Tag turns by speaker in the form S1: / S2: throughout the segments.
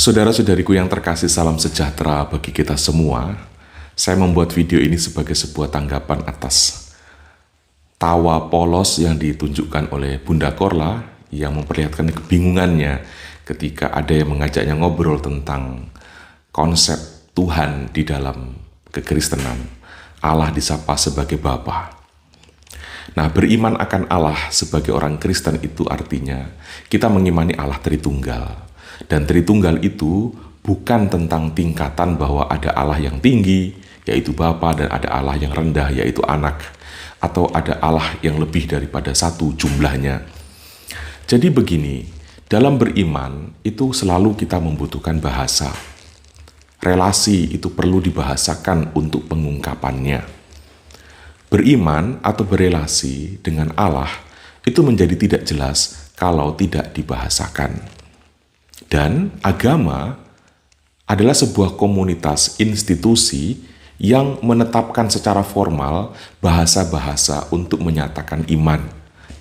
S1: Saudara-saudariku yang terkasih, salam sejahtera bagi kita semua. Saya membuat video ini sebagai sebuah tanggapan atas tawa polos yang ditunjukkan oleh Bunda Korla yang memperlihatkan kebingungannya ketika ada yang mengajaknya ngobrol tentang konsep Tuhan di dalam kekristenan. Allah disapa sebagai Bapa. Nah, beriman akan Allah sebagai orang Kristen itu artinya kita mengimani Allah Tritunggal. Dan Tritunggal itu bukan tentang tingkatan bahwa ada Allah yang tinggi, yaitu Bapa, dan ada Allah yang rendah, yaitu Anak, atau ada Allah yang lebih daripada satu jumlahnya. Jadi begini, dalam beriman itu selalu kita membutuhkan bahasa. Relasi itu perlu dibahasakan untuk pengungkapannya. Beriman atau berelasi dengan Allah itu menjadi tidak jelas kalau tidak dibahasakan. Dan agama adalah sebuah komunitas institusi yang menetapkan secara formal bahasa-bahasa untuk menyatakan iman.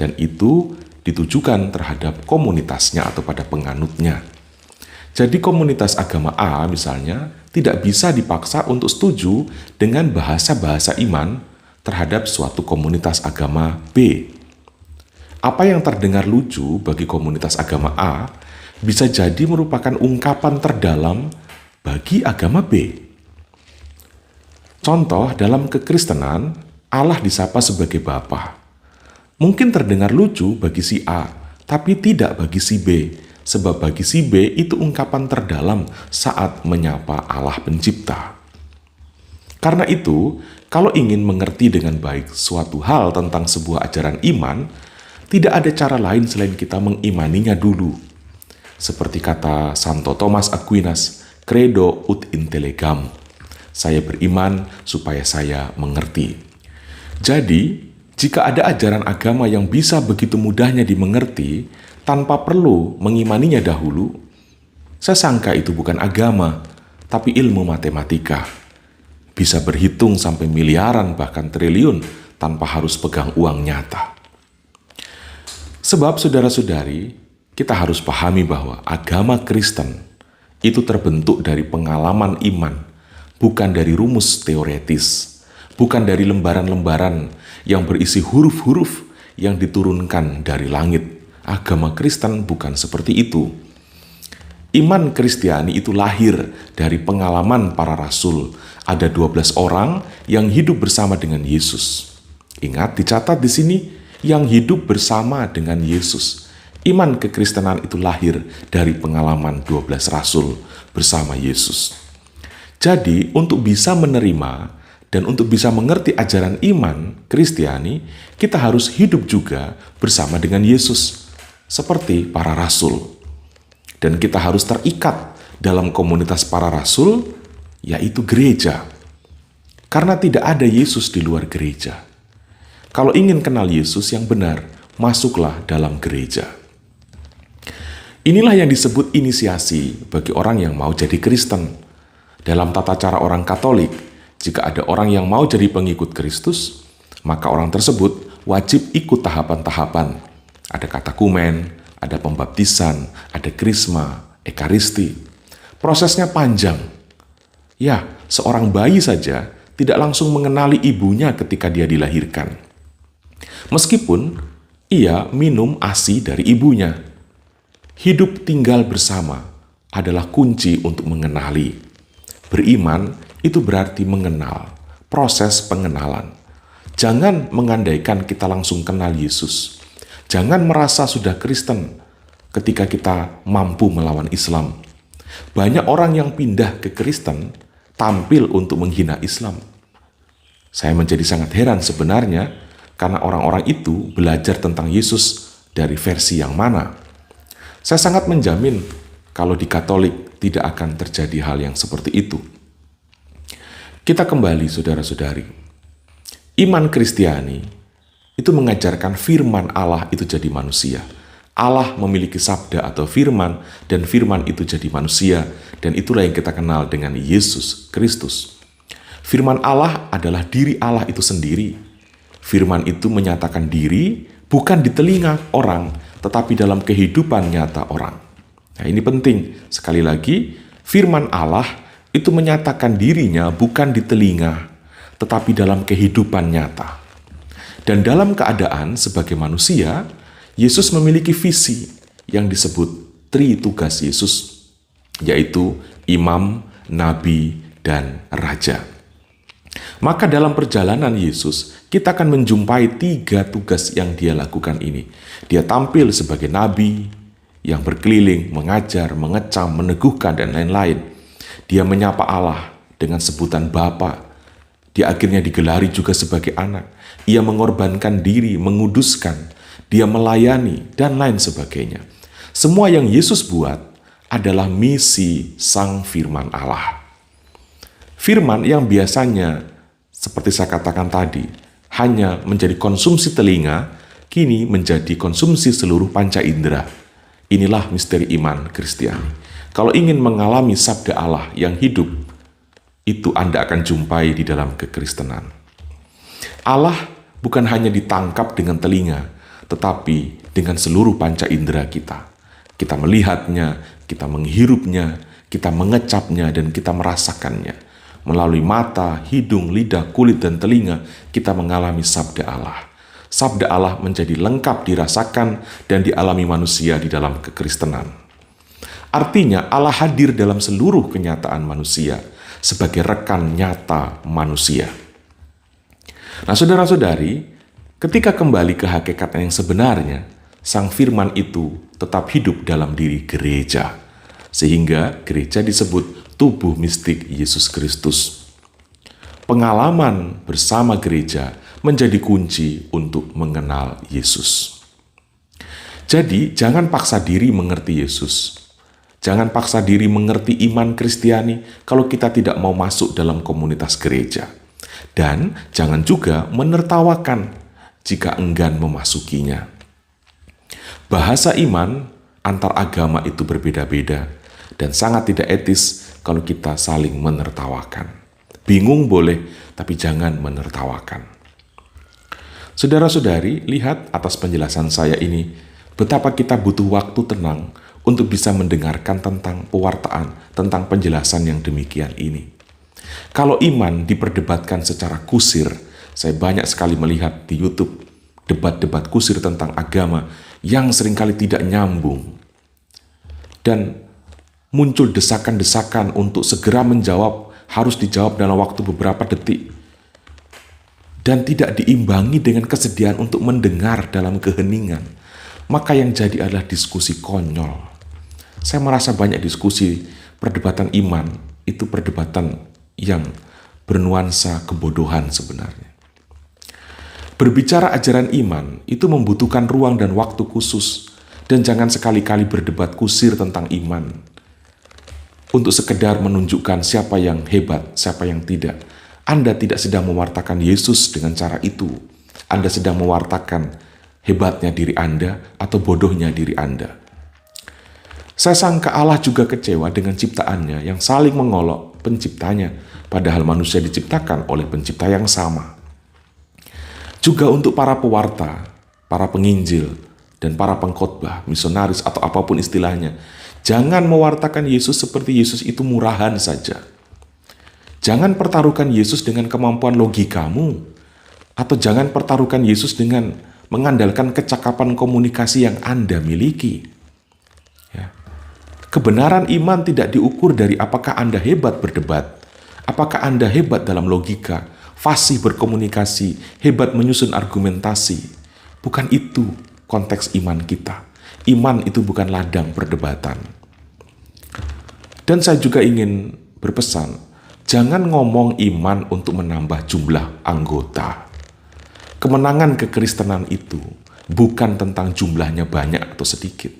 S1: Dan itu ditujukan terhadap komunitasnya atau pada penganutnya. Jadi komunitas agama A misalnya tidak bisa dipaksa untuk setuju dengan bahasa-bahasa iman terhadap suatu komunitas agama B. Apa yang terdengar lucu bagi komunitas agama A bisa jadi merupakan ungkapan terdalam bagi agama B. Contoh, dalam kekristenan, Allah disapa sebagai Bapa. Mungkin terdengar lucu bagi si A, tapi tidak bagi si B, sebab bagi si B itu ungkapan terdalam saat menyapa Allah Pencipta. Karena itu, kalau ingin mengerti dengan baik suatu hal tentang sebuah ajaran iman, tidak ada cara lain selain kita mengimaninya dulu. Seperti kata Santo Thomas Aquinas, credo ut intellegam. Saya beriman supaya saya mengerti. Jadi, jika ada ajaran agama yang bisa begitu mudahnya dimengerti tanpa perlu mengimaninya dahulu, saya sangka itu bukan agama, tapi ilmu matematika. Bisa berhitung sampai miliaran bahkan triliun tanpa harus pegang uang nyata. Sebab saudara-saudari, kita harus pahami bahwa agama Kristen itu terbentuk dari pengalaman iman, bukan dari rumus teoretis, bukan dari lembaran-lembaran yang berisi huruf-huruf yang diturunkan dari langit. Agama Kristen bukan seperti itu. Iman Kristiani itu lahir dari pengalaman para rasul. Ada 12 orang yang hidup bersama dengan Yesus. Ingat, dicatat di sini, yang hidup bersama dengan Yesus. Iman kekristenan itu lahir dari pengalaman 12 rasul bersama Yesus. Jadi, untuk bisa menerima dan untuk bisa mengerti ajaran iman Kristiani, kita harus hidup juga bersama dengan Yesus, seperti para rasul. Dan kita harus terikat dalam komunitas para rasul, yaitu gereja. Karena tidak ada Yesus di luar gereja. Kalau ingin kenal Yesus yang benar, masuklah dalam gereja. Inilah yang disebut inisiasi bagi orang yang mau jadi Kristen. Dalam tata cara orang Katolik, jika ada orang yang mau jadi pengikut Kristus, maka orang tersebut wajib ikut tahapan-tahapan. Ada katekumen, ada pembaptisan, ada krisma, ekaristi. Prosesnya panjang. Ya, seorang bayi saja tidak langsung mengenali ibunya ketika dia dilahirkan. Meskipun ia minum ASI dari ibunya. Hidup tinggal bersama adalah kunci untuk mengenali. Beriman itu berarti mengenal, proses pengenalan. Jangan mengandaikan kita langsung kenal Yesus. Jangan merasa sudah Kristen ketika kita mampu melawan Islam. Banyak orang yang pindah ke Kristen tampil untuk menghina Islam. Saya menjadi sangat heran sebenarnya karena orang-orang itu belajar tentang Yesus dari versi yang mana. Saya sangat menjamin kalau di Katolik tidak akan terjadi hal yang seperti itu. Kita kembali saudara-saudari. Iman Kristiani itu mengajarkan firman Allah itu jadi manusia. Allah memiliki sabda atau firman, dan firman itu jadi manusia, dan itulah yang kita kenal dengan Yesus Kristus. Firman Allah adalah diri Allah itu sendiri. Firman itu menyatakan diri bukan di telinga orang, tetapi dalam kehidupan nyata orang. Nah, ini penting. Sekali lagi, firman Allah itu menyatakan dirinya bukan di telinga, tetapi dalam kehidupan nyata. Dan dalam keadaan sebagai manusia, Yesus memiliki visi yang disebut Tritugas Yesus, yaitu imam, nabi, dan raja. Maka dalam perjalanan Yesus, kita akan menjumpai 3 tugas yang dia lakukan ini. Dia tampil sebagai nabi yang berkeliling, mengajar, mengecam, meneguhkan, dan lain-lain. Dia menyapa Allah dengan sebutan Bapa. Dia akhirnya digelari juga sebagai anak. Ia mengorbankan diri, menguduskan. Dia melayani, dan lain sebagainya. Semua yang Yesus buat adalah misi Sang Firman Allah. Firman yang biasanya, seperti saya katakan tadi, hanya menjadi konsumsi telinga, kini menjadi konsumsi seluruh panca indera. Inilah misteri iman Kristiani. Kalau ingin mengalami sabda Allah yang hidup, itu Anda akan jumpai di dalam kekristenan. Allah bukan hanya ditangkap dengan telinga, tetapi dengan seluruh panca indera kita. Kita melihatnya, kita menghirupnya, kita mengecapnya, dan kita merasakannya. Melalui mata, hidung, lidah, kulit, dan telinga, kita mengalami sabda Allah. Sabda Allah menjadi lengkap dirasakan dan dialami manusia di dalam kekristenan. Artinya Allah hadir dalam seluruh kenyataan manusia sebagai rekan nyata manusia. Nah, saudara-saudari, ketika kembali ke hakikat yang sebenarnya, Sang Firman itu tetap hidup dalam diri gereja. Sehingga gereja disebut tubuh mistik Yesus Kristus. Pengalaman bersama gereja menjadi kunci untuk mengenal Yesus. Jadi, jangan paksa diri mengerti Yesus. Jangan paksa diri mengerti iman Kristiani kalau kita tidak mau masuk dalam komunitas gereja. Dan jangan juga menertawakan jika enggan memasukinya. Bahasa iman antar agama itu berbeda-beda dan sangat tidak etis kalau kita saling menertawakan. Bingung boleh, tapi jangan menertawakan. Saudara-saudari, lihat atas penjelasan saya ini, betapa kita butuh waktu tenang untuk bisa mendengarkan tentang pewartaan, tentang penjelasan yang demikian ini. Kalau iman diperdebatkan secara kusir, saya banyak sekali melihat di YouTube debat-debat kusir tentang agama yang seringkali tidak nyambung. Dan muncul desakan-desakan untuk segera menjawab, harus dijawab dalam waktu beberapa detik. Dan tidak diimbangi dengan kesediaan untuk mendengar dalam keheningan. Maka yang jadi adalah diskusi konyol. Saya merasa banyak diskusi perdebatan iman, itu perdebatan yang bernuansa kebodohan sebenarnya. Berbicara ajaran iman, itu membutuhkan ruang dan waktu khusus. Dan jangan sekali-kali berdebat kusir tentang iman untuk sekedar menunjukkan siapa yang hebat, siapa yang tidak. Anda tidak sedang mewartakan Yesus dengan cara itu. Anda sedang mewartakan hebatnya diri Anda atau bodohnya diri Anda. Saya sangka Allah juga kecewa dengan ciptaannya yang saling mengolok penciptanya, padahal manusia diciptakan oleh pencipta yang sama. Juga untuk para pewarta, para penginjil, dan para pengkhotbah, misionaris atau apapun istilahnya, jangan mewartakan Yesus seperti Yesus itu murahan saja. Jangan pertaruhkan Yesus dengan kemampuan logikamu, atau jangan pertaruhkan Yesus dengan mengandalkan kecakapan komunikasi yang Anda miliki. Ya. Kebenaran iman tidak diukur dari apakah Anda hebat berdebat, apakah Anda hebat dalam logika, fasih berkomunikasi, hebat menyusun argumentasi. Bukan itu konteks iman kita. Iman itu bukan ladang perdebatan. Dan saya juga ingin berpesan, jangan ngomong iman untuk menambah jumlah anggota. Kemenangan kekristenan itu bukan tentang jumlahnya banyak atau sedikit,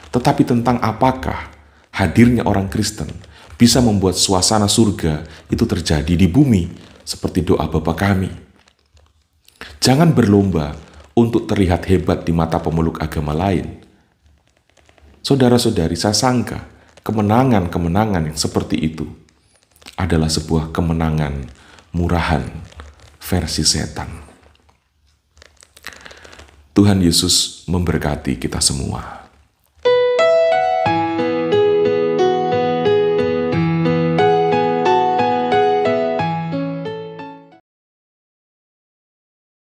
S1: tetapi tentang apakah hadirnya orang Kristen bisa membuat suasana surga itu terjadi di bumi seperti doa Bapa kami. Jangan berlomba untuk terlihat hebat di mata pemeluk agama lain. Saudara-saudari, saya sangka kemenangan-kemenangan yang seperti itu adalah sebuah kemenangan murahan versi setan. Tuhan Yesus memberkati kita semua.